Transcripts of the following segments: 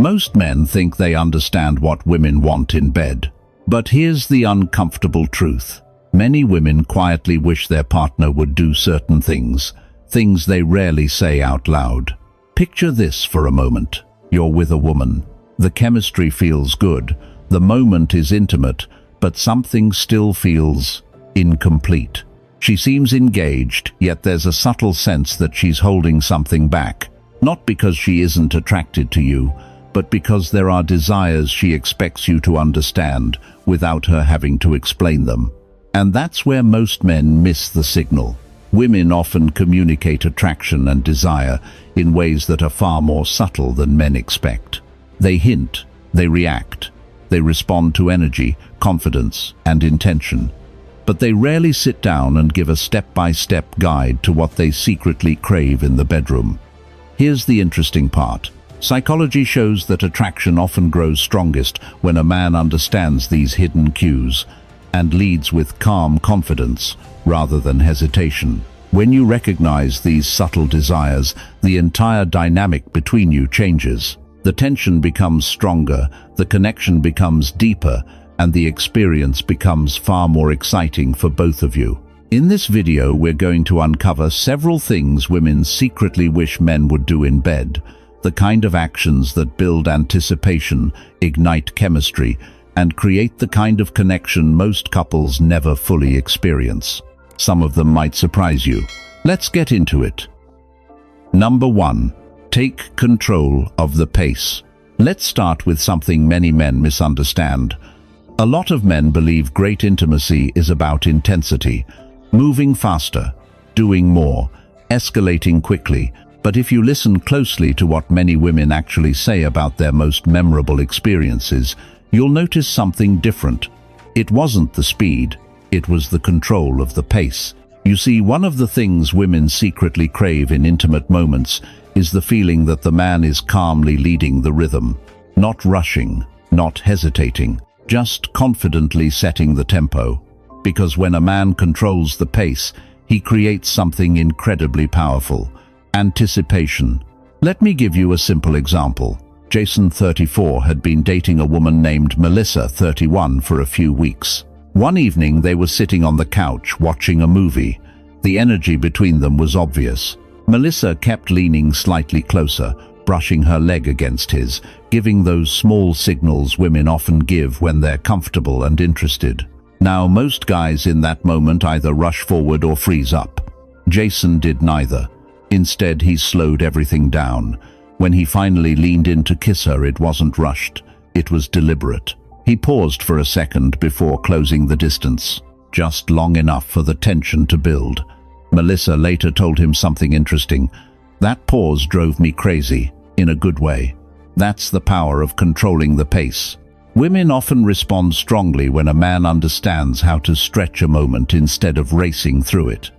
Most men think they understand what women want in bed. But here's the uncomfortable truth. Many women quietly wish their partner would do certain things they rarely say out loud. Picture this for a moment. You're with a woman. The chemistry feels good. The moment is intimate, but something still feels incomplete. She seems engaged, yet there's a subtle sense that she's holding something back. Not because she isn't attracted to you, but because there are desires she expects you to understand without her having to explain them. And that's where most men miss the signal. Women often communicate attraction and desire in ways that are far more subtle than men expect. They hint, they react, they respond to energy, confidence, and intention. But they rarely sit down and give a step-by-step guide to what they secretly crave in the bedroom. Here's the interesting part. Psychology shows that attraction often grows strongest when a man understands these hidden cues and leads with calm confidence rather than hesitation. When you recognize these subtle desires, the entire dynamic between you changes. The tension becomes stronger, the connection becomes deeper, and the experience becomes far more exciting for both of you. In this video, we're going to uncover several things women secretly wish men would do in bed, the kind of actions that build anticipation, ignite chemistry, and create the kind of connection most couples never fully experience. Some of them might surprise you. Let's get into it. Number 1. Take control of the pace. Let's start with something many men misunderstand. A lot of men believe great intimacy is about intensity, moving faster, doing more, escalating quickly. But if you listen closely to what many women actually say about their most memorable experiences, you'll notice something different. It wasn't the speed, it was the control of the pace. You see, one of the things women secretly crave in intimate moments is the feeling that the man is calmly leading the rhythm, not rushing, not hesitating, just confidently setting the tempo. Because when a man controls the pace, he creates something incredibly powerful: anticipation. Let me give you a simple example. Jason, 34, had been dating a woman named Melissa, 31, for a few weeks. One evening they were sitting on the couch watching a movie. The energy between them was obvious. Melissa kept leaning slightly closer, brushing her leg against his, giving those small signals women often give when they're comfortable and interested. Now, most guys in that moment either rush forward or freeze up. Jason did neither. Instead, he slowed everything down. When he finally leaned in to kiss her, it wasn't rushed. It was deliberate. He paused for a second before closing the distance, just long enough for the tension to build. Melissa later told him something interesting. "That pause drove me crazy, in a good way." That's the power of controlling the pace. Women often respond strongly when a man understands how to stretch a moment instead of racing through it.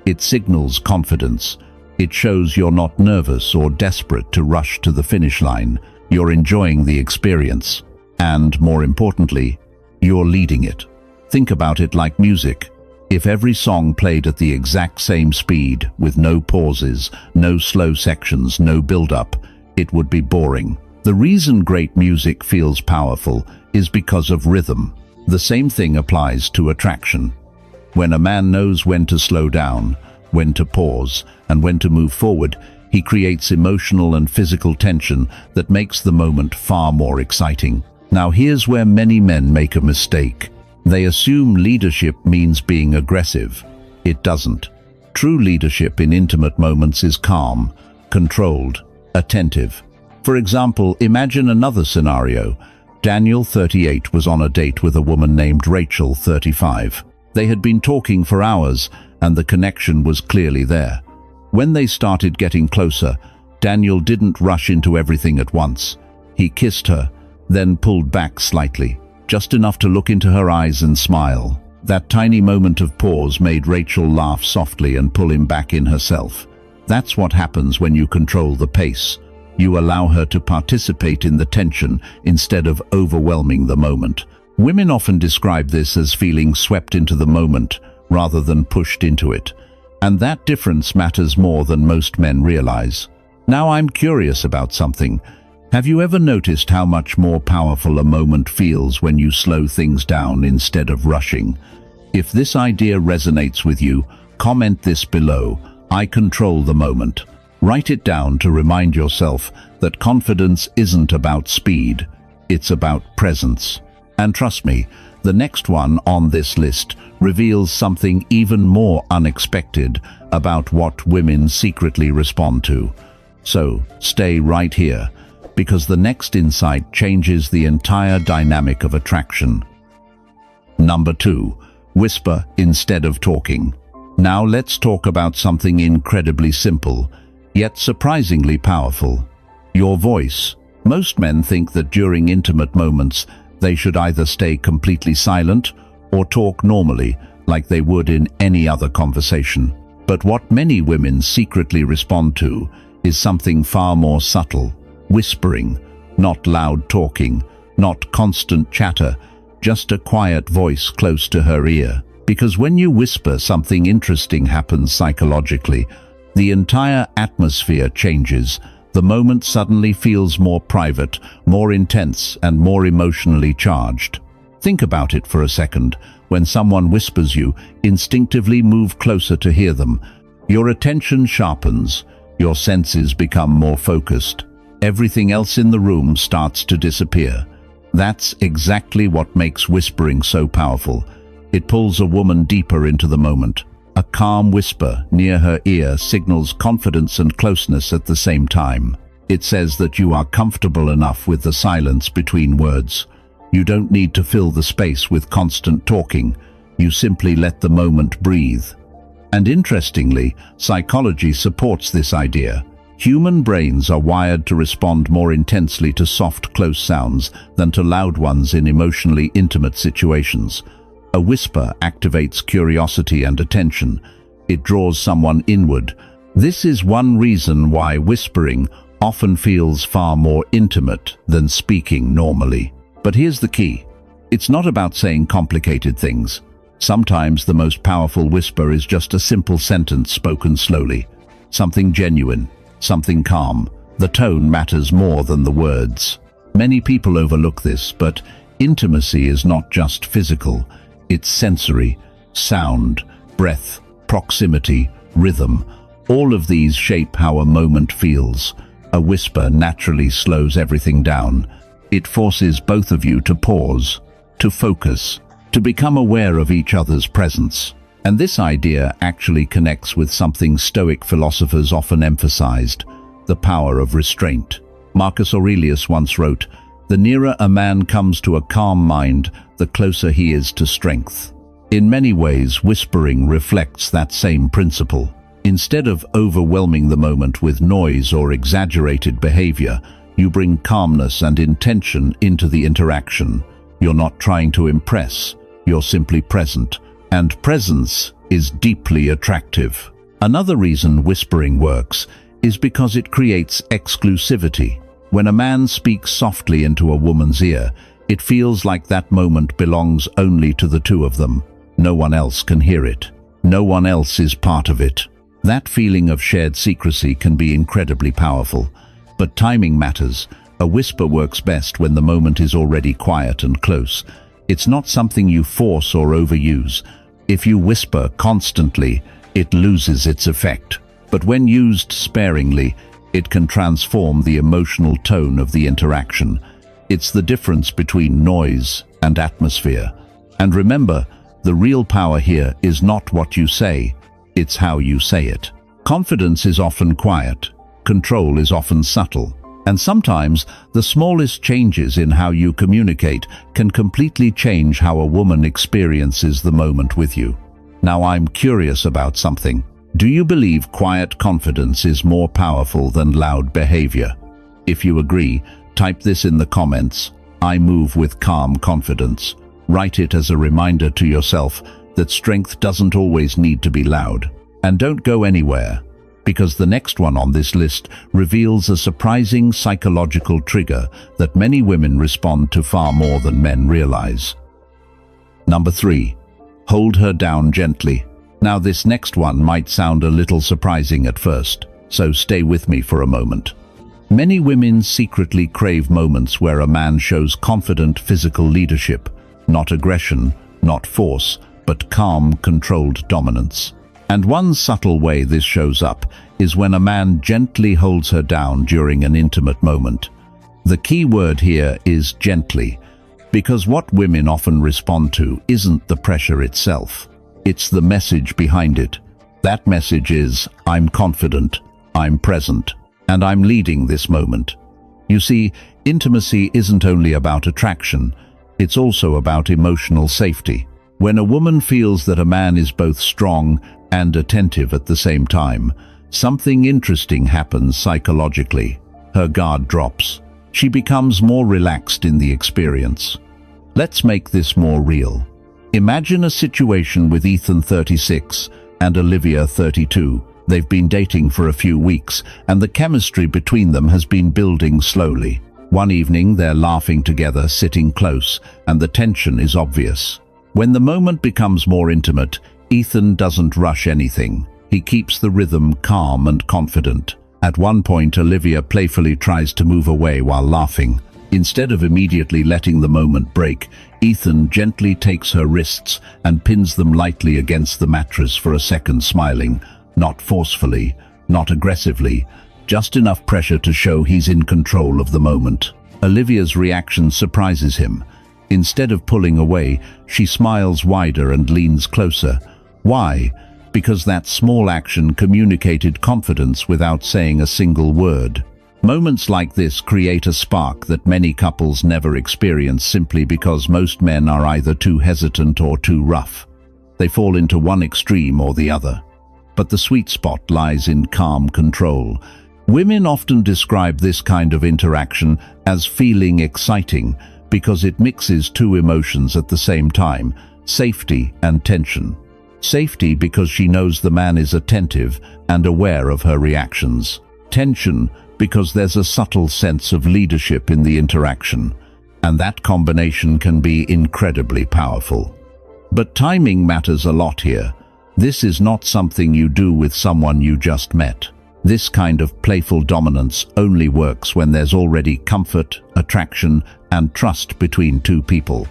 It signals confidence. It shows you're not nervous or desperate to rush to the finish line. You're enjoying the experience. And, more importantly, you're leading it. Think about it like music. If every song played at the exact same speed, with no pauses, no slow sections, no build-up, it would be boring. The reason great music feels powerful is because of rhythm. The same thing applies to attraction. When a man knows when to slow down, when to pause, and when to move forward, he creates emotional and physical tension that makes the moment far more exciting. Now, here's where many men make a mistake. They assume leadership means being aggressive. It doesn't. True leadership in intimate moments is calm, controlled, attentive. For example, imagine another scenario. Daniel, 38, was on a date with a woman named Rachel, 35. They had been talking for hours, and the connection was clearly there. When they started getting closer, Daniel didn't rush into everything at once. He kissed her, then pulled back slightly, just enough to look into her eyes and smile. That tiny moment of pause made Rachel laugh softly and pull him back in herself. That's what happens when you control the pace. You allow her to participate in the tension instead of overwhelming the moment. Women often describe this as feeling swept into the moment rather than pushed into it. And that difference matters more than most men realize. Now, I'm curious about something. Have you ever noticed how much more powerful a moment feels when you slow things down instead of rushing? If this idea resonates with you, comment this below. I control the moment. Write it down to remind yourself that confidence isn't about speed, it's about presence. And trust me, the next one on this list reveals something even more unexpected about what women secretly respond to. So, stay right here, because the next insight changes the entire dynamic of attraction. Number 2. Whisper instead of talking. Now let's talk about something incredibly simple, yet surprisingly powerful. Your voice. Most men think that during intimate moments, they should either stay completely silent or talk normally, like they would in any other conversation. But what many women secretly respond to is something far more subtle. Whispering, not loud talking, not constant chatter, just a quiet voice close to her ear. Because when you whisper, something interesting happens psychologically. The entire atmosphere changes. The moment suddenly feels more private, more intense, and more emotionally charged. Think about it for a second. When someone whispers, you instinctively move closer to hear them. Your attention sharpens. Your senses become more focused. Everything else in the room starts to disappear. That's exactly what makes whispering so powerful. It pulls a woman deeper into the moment. A calm whisper near her ear signals confidence and closeness at the same time. It says that you are comfortable enough with the silence between words. You don't need to fill the space with constant talking. You simply let the moment breathe. And interestingly, psychology supports this idea. Human brains are wired to respond more intensely to soft, close sounds than to loud ones in emotionally intimate situations. A whisper activates curiosity and attention. It draws someone inward. This is one reason why whispering often feels far more intimate than speaking normally. But here's the key. It's not about saying complicated things. Sometimes the most powerful whisper is just a simple sentence spoken slowly. Something genuine, something calm. The tone matters more than the words. Many people overlook this, but intimacy is not just physical. It's sensory, sound, breath, proximity, rhythm. All of these shape how a moment feels. A whisper naturally slows everything down. It forces both of you to pause, to focus, to become aware of each other's presence. And this idea actually connects with something Stoic philosophers often emphasized, the power of restraint. Marcus Aurelius once wrote, "The nearer a man comes to a calm mind, the closer he is to strength." In many ways, whispering reflects that same principle. Instead of overwhelming the moment with noise or exaggerated behavior, you bring calmness and intention into the interaction. You're not trying to impress, you're simply present. And presence is deeply attractive. Another reason whispering works is because it creates exclusivity. When a man speaks softly into a woman's ear, it feels like that moment belongs only to the two of them. No one else can hear it. No one else is part of it. That feeling of shared secrecy can be incredibly powerful. But timing matters. A whisper works best when the moment is already quiet and close. It's not something you force or overuse. If you whisper constantly, it loses its effect. But when used sparingly, it can transform the emotional tone of the interaction. It's the difference between noise and atmosphere. And remember, the real power here is not what you say, it's how you say it. Confidence is often quiet, control is often subtle, and sometimes the smallest changes in how you communicate can completely change how a woman experiences the moment with you. Now I'm curious about something. Do you believe quiet confidence is more powerful than loud behavior? If you agree, type this in the comments. I move with calm confidence. Write it as a reminder to yourself that strength doesn't always need to be loud. And don't go anywhere, because the next one on this list reveals a surprising psychological trigger that many women respond to far more than men realize. Number 3. Hold her down gently. Now this next one might sound a little surprising at first, so stay with me for a moment. Many women secretly crave moments where a man shows confident physical leadership, not aggression, not force, but calm, controlled dominance. And one subtle way this shows up is when a man gently holds her down during an intimate moment. The key word here is gently, because what women often respond to isn't the pressure itself. It's the message behind it. That message is, I'm confident, I'm present, and I'm leading this moment. You see, intimacy isn't only about attraction, it's also about emotional safety. When a woman feels that a man is both strong and attentive at the same time, something interesting happens psychologically. Her guard drops. She becomes more relaxed in the experience. Let's make this more real. Imagine a situation with Ethan, 36, and Olivia, 32. They've been dating for a few weeks, and the chemistry between them has been building slowly. One evening, they're laughing together, sitting close, and the tension is obvious. When the moment becomes more intimate, Ethan doesn't rush anything. He keeps the rhythm calm and confident. At one point, Olivia playfully tries to move away while laughing. Instead of immediately letting the moment break, Ethan gently takes her wrists and pins them lightly against the mattress for a second, smiling. Not forcefully, not aggressively, just enough pressure to show he's in control of the moment. Olivia's reaction surprises him. Instead of pulling away, she smiles wider and leans closer. Why? Because that small action communicated confidence without saying a single word. Moments like this create a spark that many couples never experience simply because most men are either too hesitant or too rough. They fall into one extreme or the other. But the sweet spot lies in calm control. Women often describe this kind of interaction as feeling exciting because it mixes two emotions at the same time, safety and tension. Safety because she knows the man is attentive and aware of her reactions. Tension because there's a subtle sense of leadership in the interaction, and that combination can be incredibly powerful. But timing matters a lot here. This is not something you do with someone you just met. This kind of playful dominance only works when there's already comfort, attraction, and trust between two people.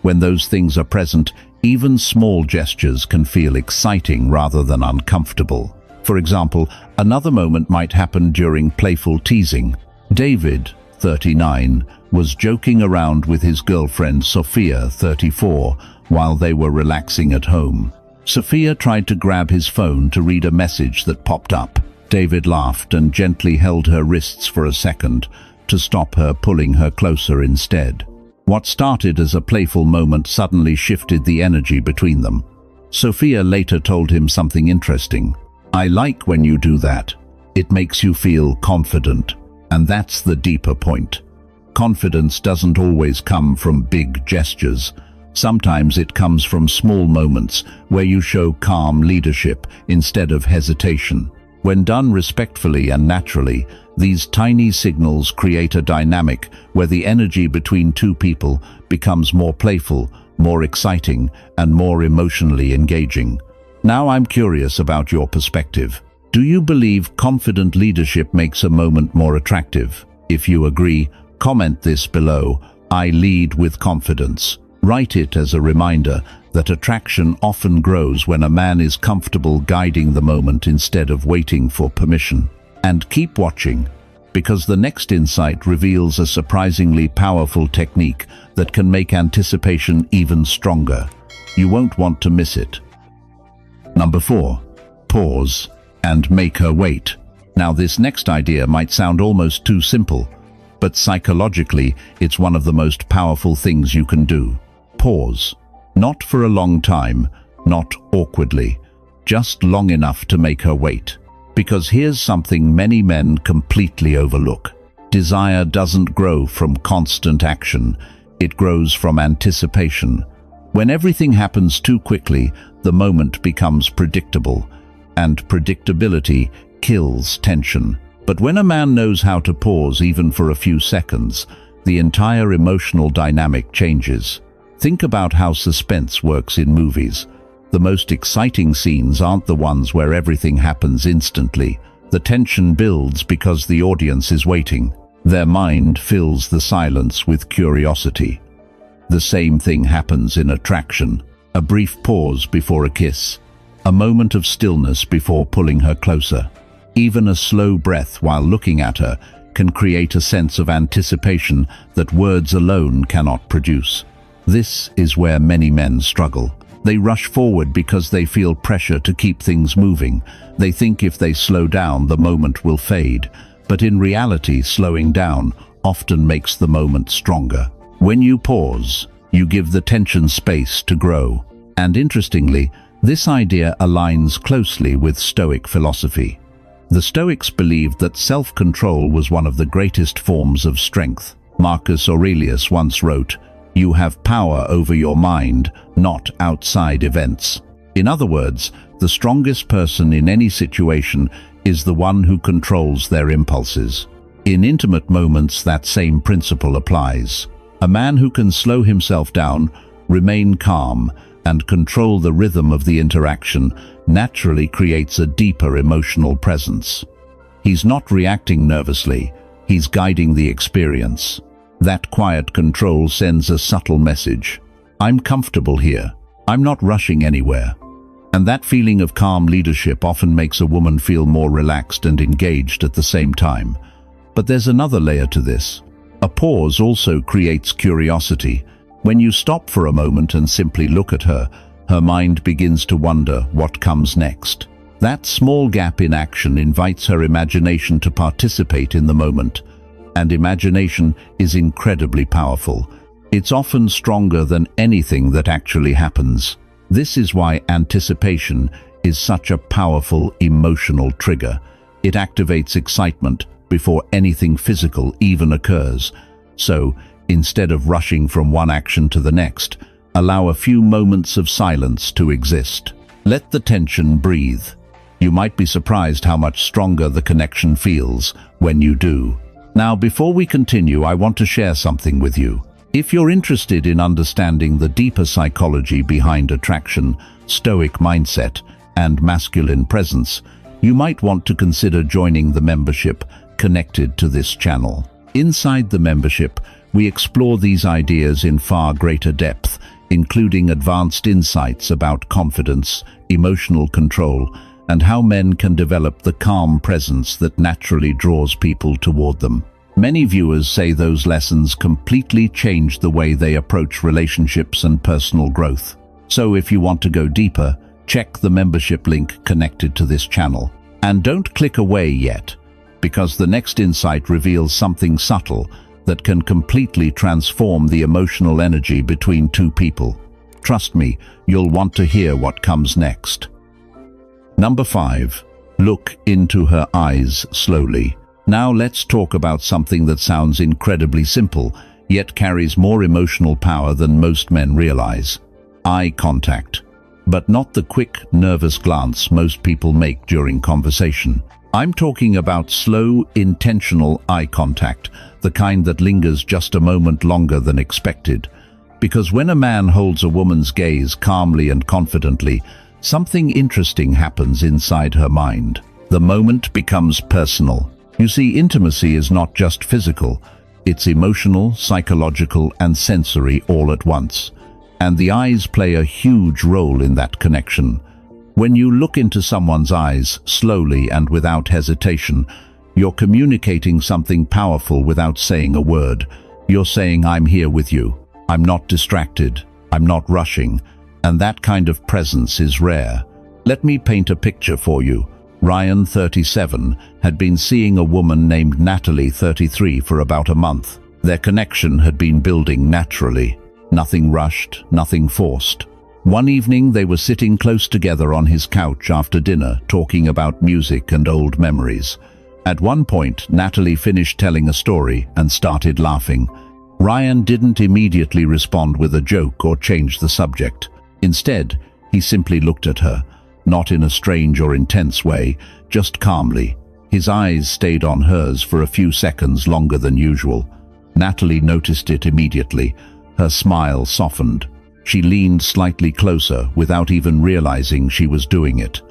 When those things are present, even small gestures can feel exciting rather than uncomfortable. For example, another moment might happen during playful teasing. David, 39, was joking around with his girlfriend Sophia, 34, while they were relaxing at home. Sophia tried to grab his phone to read a message that popped up. David laughed and gently held her wrists for a second to stop her pulling her closer instead. What started as a playful moment suddenly shifted the energy between them. Sophia later told him something interesting. I like when you do that. It makes you feel confident. And that's the deeper point. Confidence doesn't always come from big gestures. Sometimes it comes from small moments where you show calm leadership instead of hesitation. When done respectfully and naturally, these tiny signals create a dynamic where the energy between two people becomes more playful, more exciting, and more emotionally engaging. Now I'm curious about your perspective. Do you believe confident leadership makes a moment more attractive? If you agree, comment this below. I lead with confidence. Write it as a reminder that attraction often grows when a man is comfortable guiding the moment instead of waiting for permission. And keep watching, because the next insight reveals a surprisingly powerful technique that can make anticipation even stronger. You won't want to miss it. Number 4. Pause and make her wait. Now this next idea might sound almost too simple, but psychologically it's one of the most powerful things you can do. Pause. Not for a long time, not awkwardly, just long enough to make her wait. Because here's something many men completely overlook. Desire doesn't grow from constant action, it grows from anticipation. When everything happens too quickly, the moment becomes predictable, and predictability kills tension. But when a man knows how to pause even for a few seconds, the entire emotional dynamic changes. Think about how suspense works in movies. The most exciting scenes aren't the ones where everything happens instantly. The tension builds because the audience is waiting. Their mind fills the silence with curiosity. The same thing happens in attraction. A brief pause before a kiss. A moment of stillness before pulling her closer. Even a slow breath while looking at her can create a sense of anticipation that words alone cannot produce. This is where many men struggle. They rush forward because they feel pressure to keep things moving. They think if they slow down, the moment will fade. But in reality, slowing down often makes the moment stronger. When you pause, you give the tension space to grow. And interestingly, this idea aligns closely with Stoic philosophy. The Stoics believed that self-control was one of the greatest forms of strength. Marcus Aurelius once wrote, "You have power over your mind, not outside events." In other words, the strongest person in any situation is the one who controls their impulses. In intimate moments, that same principle applies. A man who can slow himself down, remain calm, and control the rhythm of the interaction naturally creates a deeper emotional presence. He's not reacting nervously, he's guiding the experience. That quiet control sends a subtle message. I'm comfortable here. I'm not rushing anywhere. And that feeling of calm leadership often makes a woman feel more relaxed and engaged at the same time. But there's another layer to this. A pause also creates curiosity. When you stop for a moment and simply look at her, her mind begins to wonder what comes next. That small gap in action invites her imagination to participate in the moment. And imagination is incredibly powerful. It's often stronger than anything that actually happens. This is why anticipation is such a powerful emotional trigger. It activates excitement before anything physical even occurs. So, instead of rushing from one action to the next, allow a few moments of silence to exist. Let the tension breathe. You might be surprised how much stronger the connection feels when you do. Now, before we continue, I want to share something with you. If you're interested in understanding the deeper psychology behind attraction, Stoic mindset, and masculine presence, you might want to consider joining the membership connected to this channel. Inside the membership, we explore these ideas in far greater depth, including advanced insights about confidence, emotional control, and how men can develop the calm presence that naturally draws people toward them. Many viewers say those lessons completely change the way they approach relationships and personal growth. So if you want to go deeper, check the membership link connected to this channel. And don't click away yet, because the next insight reveals something subtle that can completely transform the emotional energy between two people. Trust me, you'll want to hear what comes next. Number 5. Look into her eyes slowly. Now let's talk about something that sounds incredibly simple, yet carries more emotional power than most men realize. Eye contact. But not the quick, nervous glance most people make during conversation. I'm talking about slow, intentional eye contact, the kind that lingers just a moment longer than expected. Because when a man holds a woman's gaze calmly and confidently, something interesting happens inside her mind. The moment becomes personal. You see, intimacy is not just physical, it's emotional, psychological, and sensory all at once. And the eyes play a huge role in that connection. When you look into someone's eyes, slowly and without hesitation, you're communicating something powerful without saying a word. You're saying, "I'm here with you. I'm not distracted. I'm not rushing." And that kind of presence is rare. Let me paint a picture for you. Ryan, 37, had been seeing a woman named Natalie, 33, for about a month. Their connection had been building naturally. Nothing rushed, nothing forced. One evening they were sitting close together on his couch after dinner, talking about music and old memories. At one point, Natalie finished telling a story and started laughing. Ryan didn't immediately respond with a joke or change the subject. Instead, he simply looked at her, not in a strange or intense way, just calmly. His eyes stayed on hers for a few seconds longer than usual. Natalie noticed it immediately. Her smile softened. She leaned slightly closer without even realizing she was doing it.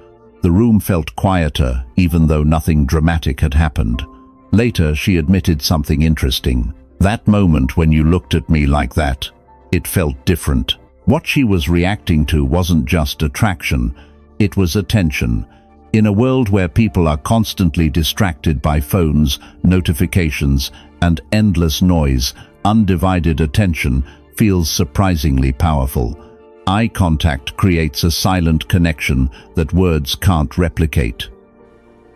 The room felt quieter, even though nothing dramatic had happened. Later, she admitted something interesting. That moment when you looked at me like that, it felt different. What she was reacting to wasn't just attraction, it was attention. In a world where people are constantly distracted by phones, notifications, and endless noise, undivided attention feels surprisingly powerful. Eye contact creates a silent connection that words can't replicate.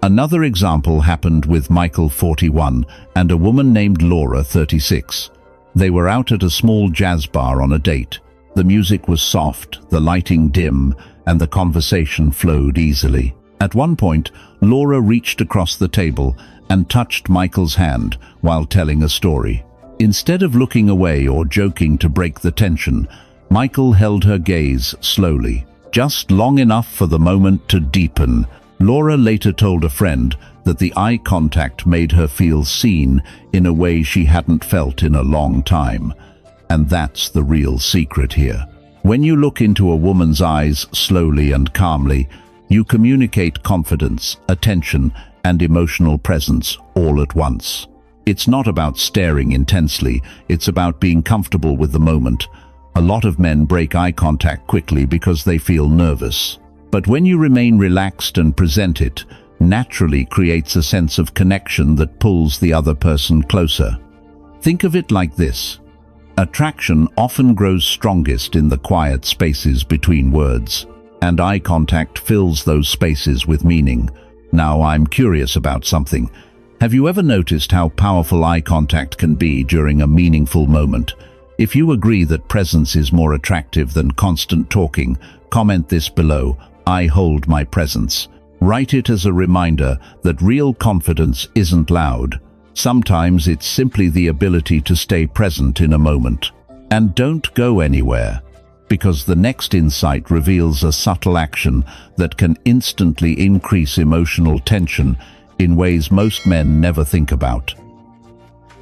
Another example happened with Michael, 41, and a woman named Laura, 36. They were out at a small jazz bar on a date. The music was soft, the lighting dim, and the conversation flowed easily. At one point, Laura reached across the table and touched Michael's hand while telling a story. Instead of looking away or joking to break the tension, Michael held her gaze slowly, just long enough for the moment to deepen. Laura later told a friend that the eye contact made her feel seen in a way she hadn't felt in a long time. And that's the real secret here. When you look into a woman's eyes slowly and calmly, you communicate confidence, attention, and emotional presence all at once. It's not about staring intensely, it's about being comfortable with the moment. A lot of men break eye contact quickly because they feel nervous. But when you remain relaxed and present it, naturally creates a sense of connection that pulls the other person closer. Think of it like this. Attraction often grows strongest in the quiet spaces between words, and eye contact fills those spaces with meaning. Now, I'm curious about something. Have you ever noticed how powerful eye contact can be during a meaningful moment? If you agree that presence is more attractive than constant talking, comment this below. I hold my presence. Write it as a reminder that real confidence isn't loud. Sometimes it's simply the ability to stay present in a moment. And don't go anywhere, because the next insight reveals a subtle action that can instantly increase emotional tension in ways most men never think about.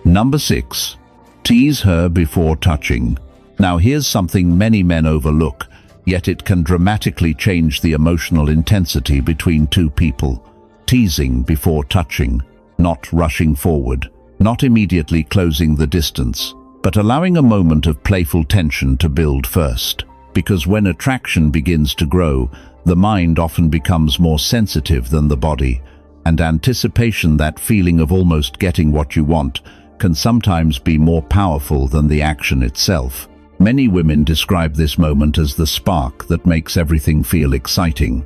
Number 6. Tease her before touching. Now here's something many men overlook, yet it can dramatically change the emotional intensity between two people. Teasing before touching, not rushing forward, not immediately closing the distance, but allowing a moment of playful tension to build first. Because when attraction begins to grow, the mind often becomes more sensitive than the body, and anticipation, that feeling of almost getting what you want, can sometimes be more powerful than the action itself. Many women describe this moment as the spark that makes everything feel exciting.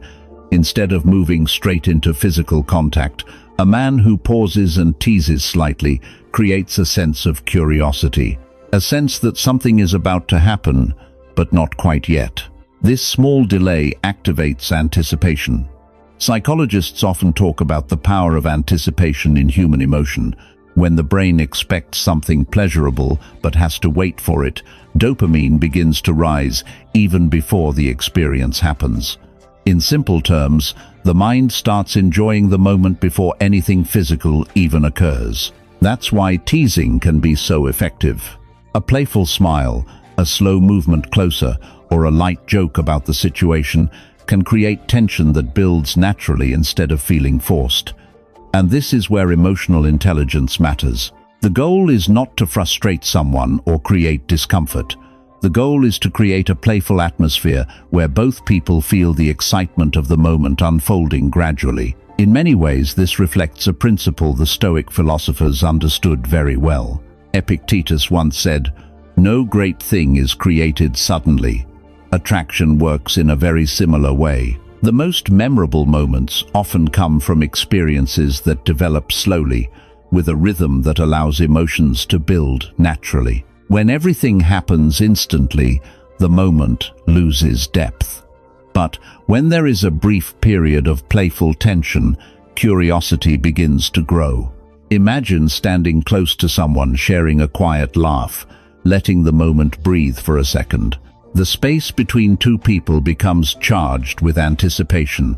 Instead of moving straight into physical contact, a man who pauses and teases slightly creates a sense of curiosity, a sense that something is about to happen, but not quite yet. This small delay activates anticipation. Psychologists often talk about the power of anticipation in human emotion. When the brain expects something pleasurable but has to wait for it, dopamine begins to rise even before the experience happens. In simple terms, the mind starts enjoying the moment before anything physical even occurs. That's why teasing can be so effective. A playful smile, a slow movement closer, or a light joke about the situation can create tension that builds naturally instead of feeling forced. And this is where emotional intelligence matters. The goal is not to frustrate someone or create discomfort. The goal is to create a playful atmosphere where both people feel the excitement of the moment unfolding gradually. In many ways, this reflects a principle the Stoic philosophers understood very well. Epictetus once said, "No great thing is created suddenly." Attraction works in a very similar way. The most memorable moments often come from experiences that develop slowly, with a rhythm that allows emotions to build naturally. When everything happens instantly, the moment loses depth. But when there is a brief period of playful tension, curiosity begins to grow. Imagine standing close to someone, sharing a quiet laugh, letting the moment breathe for a second. The space between two people becomes charged with anticipation.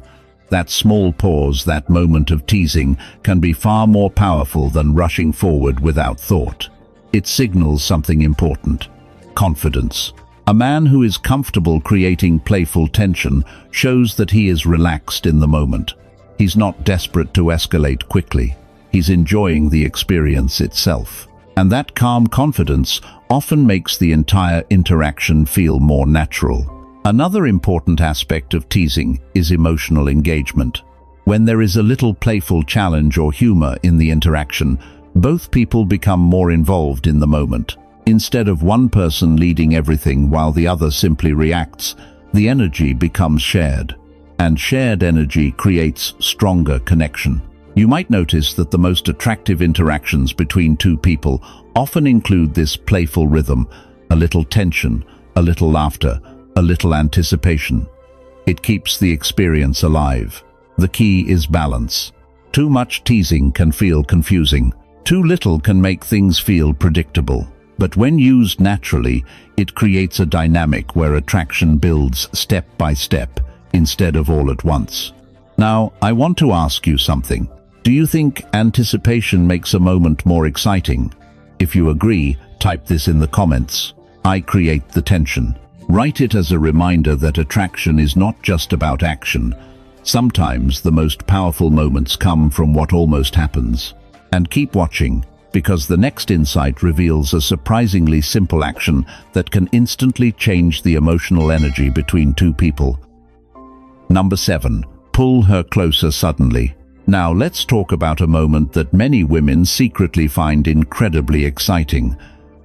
That small pause, that moment of teasing, can be far more powerful than rushing forward without thought. It signals something important: confidence. A man who is comfortable creating playful tension shows that he is relaxed in the moment. He's not desperate to escalate quickly. He's enjoying the experience itself. And that calm confidence often makes the entire interaction feel more natural. Another important aspect of teasing is emotional engagement. When there is a little playful challenge or humor in the interaction, both people become more involved in the moment. Instead of one person leading everything while the other simply reacts, the energy becomes shared. And shared energy creates stronger connection. You might notice that the most attractive interactions between two people often include this playful rhythm, a little tension, a little laughter, a little anticipation. It keeps the experience alive. The key is balance. Too much teasing can feel confusing. Too little can make things feel predictable. But when used naturally, it creates a dynamic where attraction builds step by step, instead of all at once. Now, I want to ask you something. Do you think anticipation makes a moment more exciting? If you agree, type this in the comments. I create the tension. Write it as a reminder that attraction is not just about action. Sometimes the most powerful moments come from what almost happens. And keep watching, because the next insight reveals a surprisingly simple action that can instantly change the emotional energy between two people. Number 7. Pull her closer suddenly. Now let's talk about a moment that many women secretly find incredibly exciting,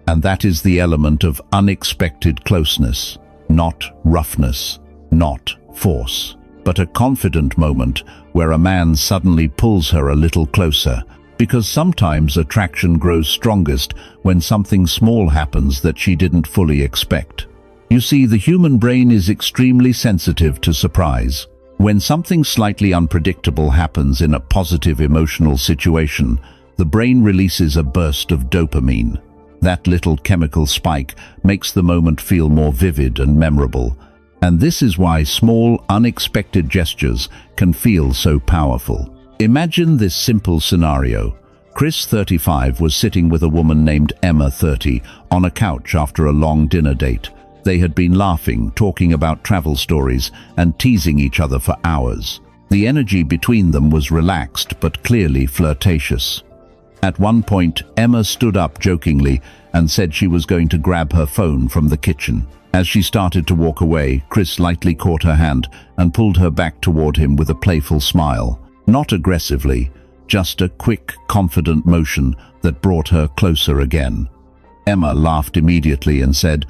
and that is the element of unexpected closeness. Not roughness, not force, but a confident moment where a man suddenly pulls her a little closer. Because sometimes attraction grows strongest when something small happens that she didn't fully expect. You see, the human brain is extremely sensitive to surprise. When something slightly unpredictable happens in a positive emotional situation, the brain releases a burst of dopamine. That little chemical spike makes the moment feel more vivid and memorable. And this is why small, unexpected gestures can feel so powerful. Imagine this simple scenario. Chris, 35, was sitting with a woman named Emma, 30, on a couch after a long dinner date. They had been laughing, talking about travel stories, and teasing each other for hours. The energy between them was relaxed but clearly flirtatious. At one point, Emma stood up jokingly and said she was going to grab her phone from the kitchen. As she started to walk away, Chris lightly caught her hand and pulled her back toward him with a playful smile. Not aggressively, just a quick, confident motion that brought her closer again. Emma laughed immediately and said,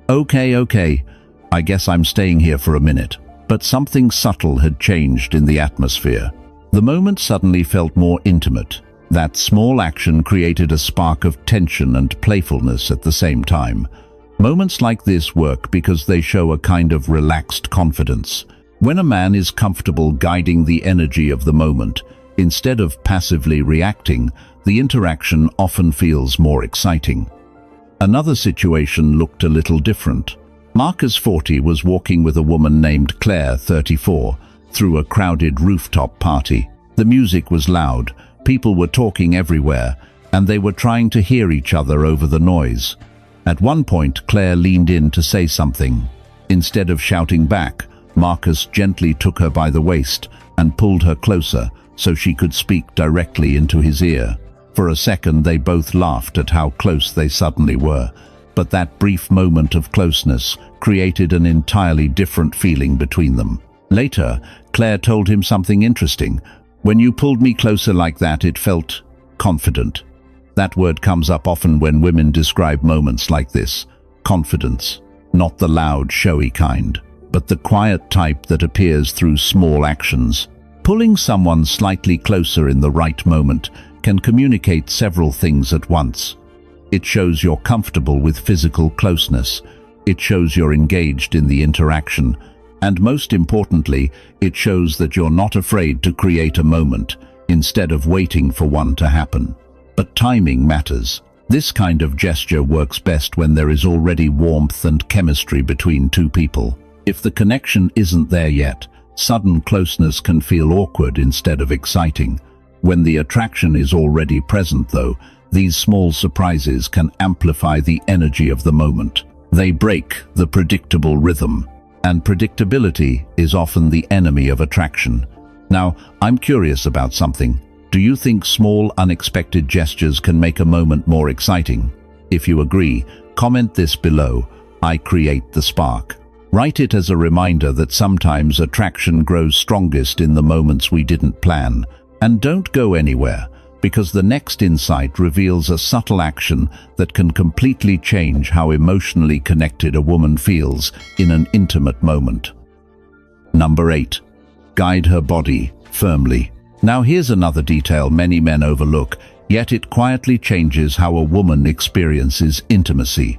Okay, I guess I'm staying here for a minute." But something subtle had changed in the atmosphere. The moment suddenly felt more intimate. That small action created a spark of tension and playfulness at the same time. Moments like this work because they show a kind of relaxed confidence. When a man is comfortable guiding the energy of the moment, instead of passively reacting, the interaction often feels more exciting. Another situation looked a little different. Marcus, 40, was walking with a woman named Claire, 34, through a crowded rooftop party. The music was loud, people were talking everywhere, and they were trying to hear each other over the noise. At one point, Claire leaned in to say something. Instead of shouting back, Marcus gently took her by the waist and pulled her closer so she could speak directly into his ear. For a second, they both laughed at how close they suddenly were, but that brief moment of closeness created an entirely different feeling between them. Later, Claire told him something interesting. "When you pulled me closer like that, it felt confident." That word comes up often when women describe moments like this. Confidence. Not the loud, showy kind, but the quiet type that appears through small actions. Pulling someone slightly closer in the right moment can communicate several things at once. It shows you're comfortable with physical closeness. It shows you're engaged in the interaction. And most importantly, it shows that you're not afraid to create a moment, instead of waiting for one to happen. But timing matters. This kind of gesture works best when there is already warmth and chemistry between two people. If the connection isn't there yet, sudden closeness can feel awkward instead of exciting. When the attraction is already present, though, these small surprises can amplify the energy of the moment. They break the predictable rhythm, and predictability is often the enemy of attraction. Now, I'm curious about something. Do you think small, unexpected gestures can make a moment more exciting? If you agree, comment this below. I create the spark. Write it as a reminder that sometimes attraction grows strongest in the moments we didn't plan. And don't go anywhere, because the next insight reveals a subtle action that can completely change how emotionally connected a woman feels in an intimate moment. Number 8. Guide her body firmly. Now here's another detail many men overlook, yet it quietly changes how a woman experiences intimacy.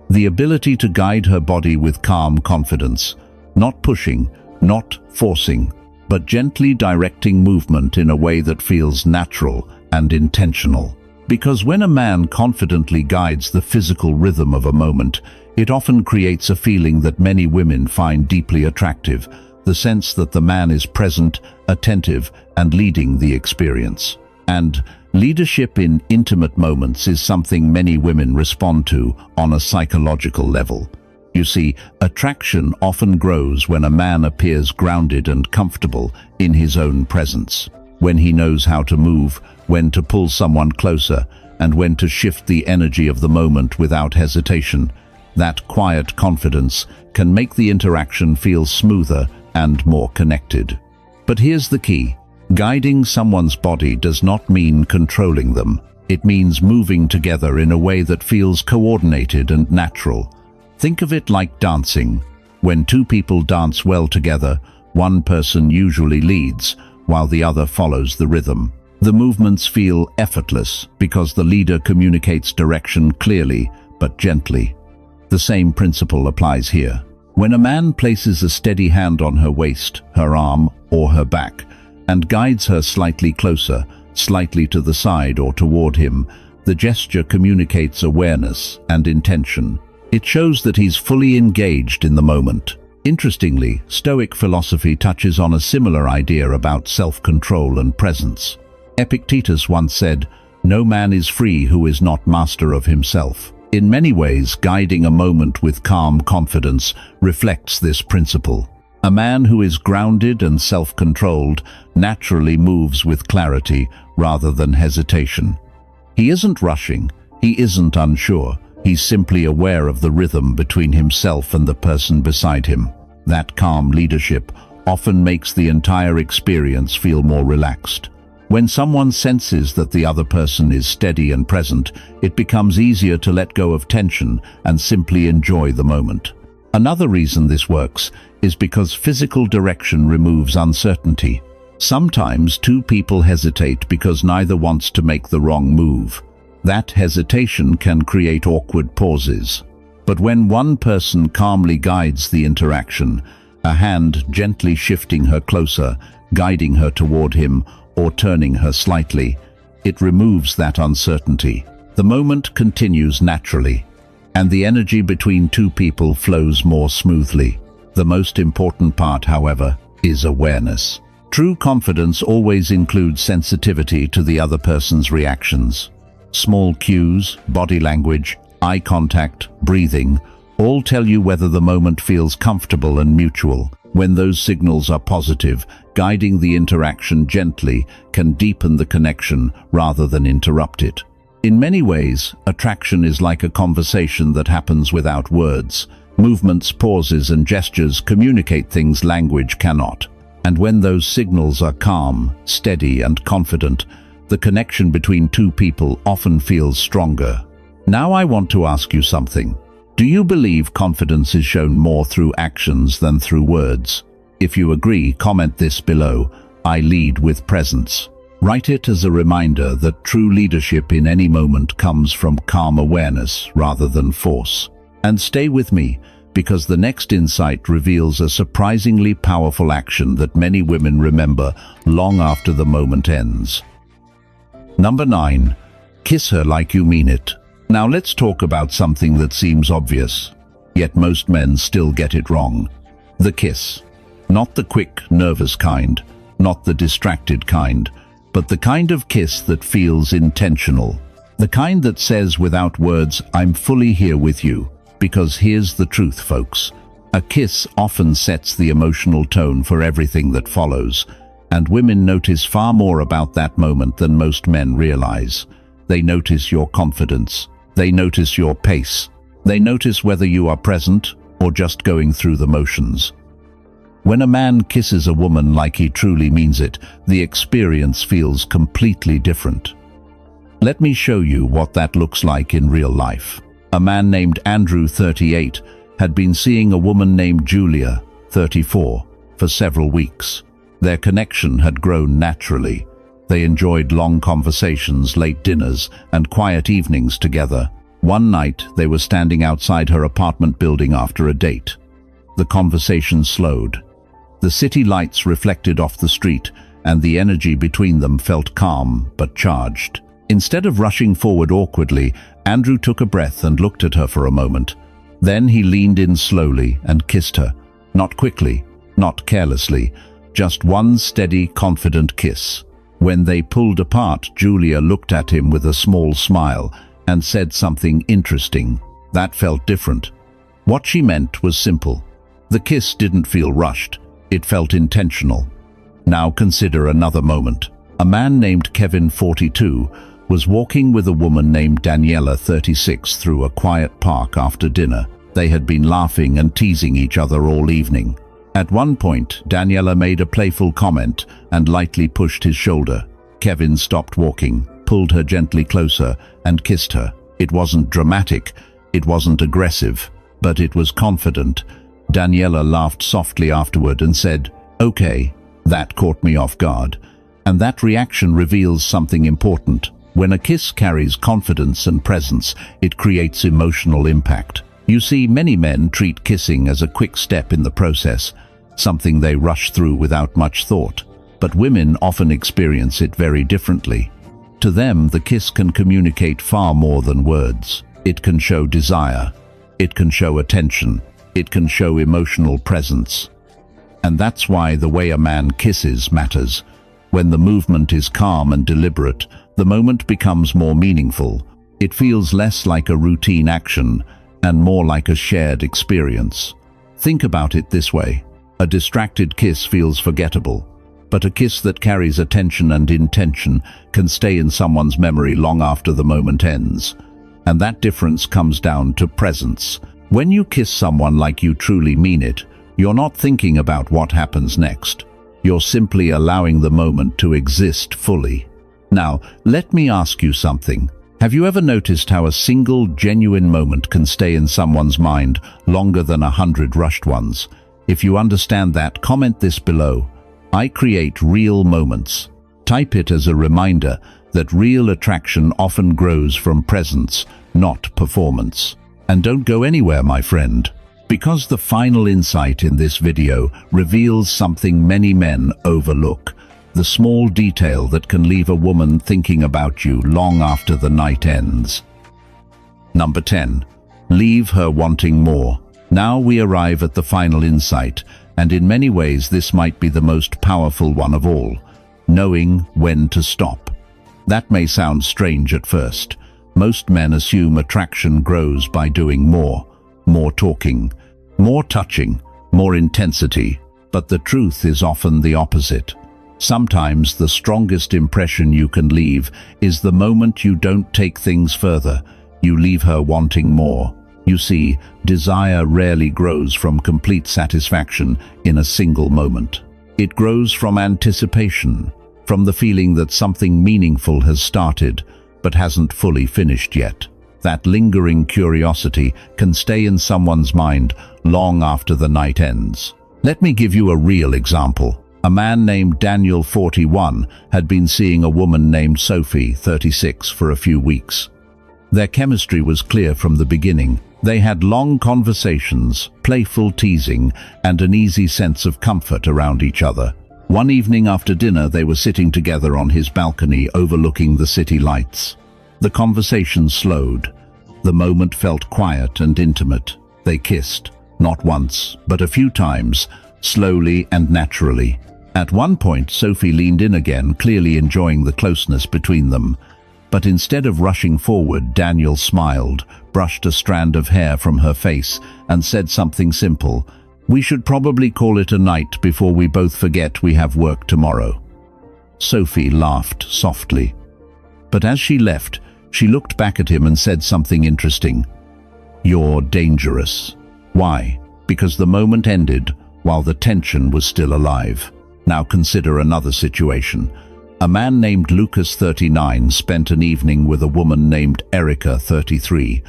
The ability to guide her body with calm confidence, not pushing, not forcing, but gently directing movement in a way that feels natural and intentional. Because when a man confidently guides the physical rhythm of a moment, it often creates a feeling that many women find deeply attractive, the sense that the man is present, attentive, and leading the experience. And leadership in intimate moments is something many women respond to on a psychological level. You see, attraction often grows when a man appears grounded and comfortable in his own presence, when he knows how to move, when to pull someone closer, and when to shift the energy of the moment without hesitation. That quiet confidence can make the interaction feel smoother and more connected. But here's the key. Guiding someone's body does not mean controlling them. It means moving together in a way that feels coordinated and natural. Think of it like dancing. When two people dance well together, one person usually leads, while the other follows the rhythm. The movements feel effortless because the leader communicates direction clearly but gently. The same principle applies here. When a man places a steady hand on her waist, her arm, or her back, and guides her slightly closer, slightly to the side or toward him, the gesture communicates awareness and intention. It shows that he's fully engaged in the moment. Interestingly, Stoic philosophy touches on a similar idea about self-control and presence. Epictetus once said, "No man is free who is not master of himself." In many ways, guiding a moment with calm confidence reflects this principle. A man who is grounded and self-controlled naturally moves with clarity rather than hesitation. He isn't rushing, he isn't unsure, he's simply aware of the rhythm between himself and the person beside him. That calm leadership often makes the entire experience feel more relaxed. When someone senses that the other person is steady and present, it becomes easier to let go of tension and simply enjoy the moment. Another reason this works is because physical direction removes uncertainty. Sometimes two people hesitate because neither wants to make the wrong move. That hesitation can create awkward pauses. But when one person calmly guides the interaction, a hand gently shifting her closer, guiding her toward him, or turning her slightly, it removes that uncertainty. The moment continues naturally, and the energy between two people flows more smoothly. The most important part, however, is awareness. True confidence always includes sensitivity to the other person's reactions. Small cues, body language, eye contact, breathing, all tell you whether the moment feels comfortable and mutual. When those signals are positive, guiding the interaction gently can deepen the connection rather than interrupt it. In many ways, attraction is like a conversation that happens without words. Movements, pauses, and gestures communicate things language cannot. And when those signals are calm, steady, and confident, the connection between two people often feels stronger. Now I want to ask you something. Do you believe confidence is shown more through actions than through words? If you agree, comment this below. I lead with presence. Write it as a reminder that true leadership in any moment comes from calm awareness rather than force. And stay with me, because the next insight reveals a surprisingly powerful action that many women remember long after the moment ends. Number 9. Kiss her like you mean it. Now let's talk about something that seems obvious, yet most men still get it wrong. The kiss. Not the quick, nervous kind, not the distracted kind, but the kind of kiss that feels intentional. The kind that says without words, "I'm fully here with you." Because here's the truth, folks. A kiss often sets the emotional tone for everything that follows, and women notice far more about that moment than most men realize. They notice your confidence. They notice your pace. They notice whether you are present or just going through the motions. When a man kisses a woman like he truly means it, the experience feels completely different. Let me show you what that looks like in real life. A man named Andrew, 38, had been seeing a woman named Julia, 34, for several weeks. Their connection had grown naturally. They enjoyed long conversations, late dinners, and quiet evenings together. One night, they were standing outside her apartment building after a date. The conversation slowed. The city lights reflected off the street, and the energy between them felt calm but charged. Instead of rushing forward awkwardly, Andrew took a breath and looked at her for a moment. Then he leaned in slowly and kissed her. Not quickly, not carelessly, just one steady, confident kiss. When they pulled apart, Julia looked at him with a small smile and said something interesting. That felt different. What she meant was simple. The kiss didn't feel rushed. It felt intentional. Now consider another moment. A man named Kevin, 42, was walking with a woman named Daniela, 36, through a quiet park after dinner. They had been laughing and teasing each other all evening. At one point, Daniela made a playful comment and lightly pushed his shoulder. Kevin stopped walking, pulled her gently closer, and kissed her. It wasn't dramatic, it wasn't aggressive, but it was confident. Daniela laughed softly afterward and said, "Okay." That caught me off guard. And that reaction reveals something important. When a kiss carries confidence and presence, it creates emotional impact. You see, many men treat kissing as a quick step in the process, something they rush through without much thought. But women often experience it very differently. To them, the kiss can communicate far more than words. It can show desire. It can show attention. It can show emotional presence. And that's why the way a man kisses matters. When the movement is calm and deliberate, the moment becomes more meaningful. It feels less like a routine action and more like a shared experience. Think about it this way. A distracted kiss feels forgettable, but a kiss that carries attention and intention can stay in someone's memory long after the moment ends. And that difference comes down to presence. When you kiss someone like you truly mean it, you're not thinking about what happens next. You're simply allowing the moment to exist fully. Now, let me ask you something. Have you ever noticed how a single, genuine moment can stay in someone's mind longer than 100 rushed ones? If you understand that, comment this below. I create real moments. Type it as a reminder that real attraction often grows from presence, not performance. And don't go anywhere, my friend, because the final insight in this video reveals something many men overlook. The small detail that can leave a woman thinking about you long after the night ends. Number 10. Leave her wanting more. Now we arrive at the final insight, and in many ways this might be the most powerful one of all. Knowing when to stop. That may sound strange at first. Most men assume attraction grows by doing more talking, more touching, more intensity, but the truth is often the opposite. Sometimes the strongest impression you can leave is the moment you don't take things further. You leave her wanting more. You see, desire rarely grows from complete satisfaction in a single moment. It grows from anticipation, from the feeling that something meaningful has started but hasn't fully finished yet. That lingering curiosity can stay in someone's mind long after the night ends. Let me give you a real example. A man named Daniel, 41, had been seeing a woman named Sophie, 36, for a few weeks. Their chemistry was clear from the beginning. They had long conversations, playful teasing, and an easy sense of comfort around each other. One evening after dinner, they were sitting together on his balcony overlooking the city lights. The conversation slowed. The moment felt quiet and intimate. They kissed, not once, but a few times, slowly and naturally. At one point, Sophie leaned in again, clearly enjoying the closeness between them. But instead of rushing forward, Daniel smiled, brushed a strand of hair from her face, and said something simple. "We should probably call it a night before we both forget we have work tomorrow." Sophie laughed softly. But as she left, she looked back at him and said something interesting. "You're dangerous." Why? Because the moment ended while the tension was still alive. Now consider another situation. A man named Lucas, 39, spent an evening with a woman named Erica, 33.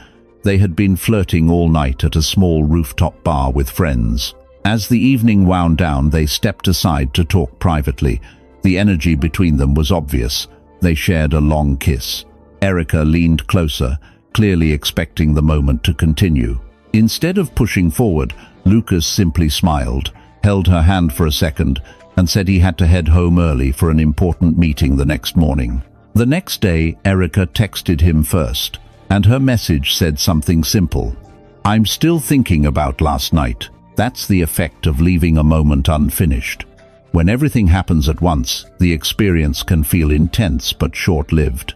They had been flirting all night at a small rooftop bar with friends. As the evening wound down, they stepped aside to talk privately. The energy between them was obvious. They shared a long kiss. Erica leaned closer, clearly expecting the moment to continue. Instead of pushing forward, Lucas simply smiled, held her hand for a second, and said he had to head home early for an important meeting the next morning. The next day, Erica texted him first, and her message said something simple. "I'm still thinking about last night." That's the effect of leaving a moment unfinished. When everything happens at once, the experience can feel intense but short-lived.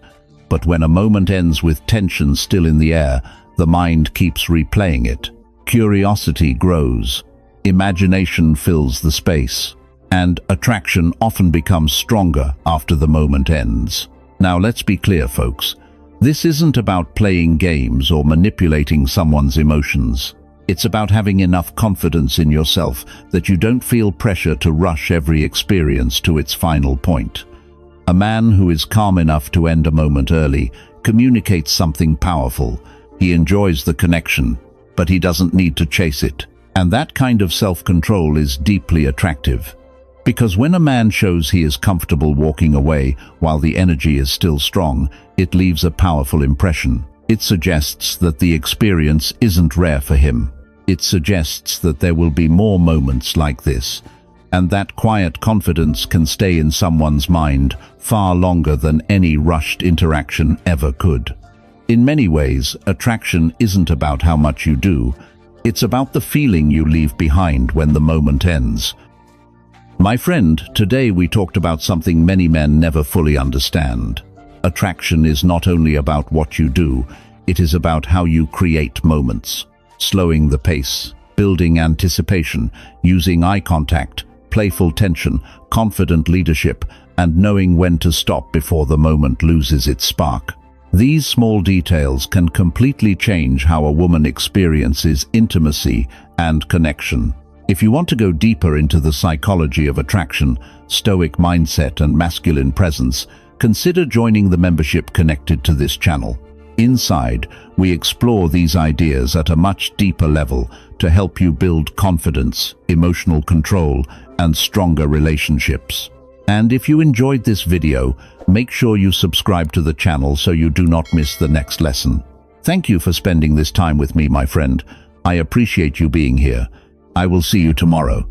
But when a moment ends with tension still in the air, the mind keeps replaying it. Curiosity grows, imagination fills the space, and attraction often becomes stronger after the moment ends. Now let's be clear, folks. This isn't about playing games or manipulating someone's emotions. It's about having enough confidence in yourself that you don't feel pressure to rush every experience to its final point. A man who is calm enough to end a moment early communicates something powerful. He enjoys the connection, but he doesn't need to chase it. And that kind of self-control is deeply attractive. Because when a man shows he is comfortable walking away while the energy is still strong, it leaves a powerful impression. It suggests that the experience isn't rare for him. It suggests that there will be more moments like this, and that quiet confidence can stay in someone's mind far longer than any rushed interaction ever could. In many ways, attraction isn't about how much you do. It's about the feeling you leave behind when the moment ends. My friend, today we talked about something many men never fully understand. Attraction is not only about what you do, it is about how you create moments. Slowing the pace, building anticipation, using eye contact, playful tension, confident leadership, and knowing when to stop before the moment loses its spark. These small details can completely change how a woman experiences intimacy and connection. If you want to go deeper into the psychology of attraction, Stoic mindset, and masculine presence, consider joining the membership connected to this channel. Inside, we explore these ideas at a much deeper level to help you build confidence, emotional control, and stronger relationships. And if you enjoyed this video, make sure you subscribe to the channel so you do not miss the next lesson. Thank you for spending this time with me, my friend. I appreciate you being here. I will see you tomorrow.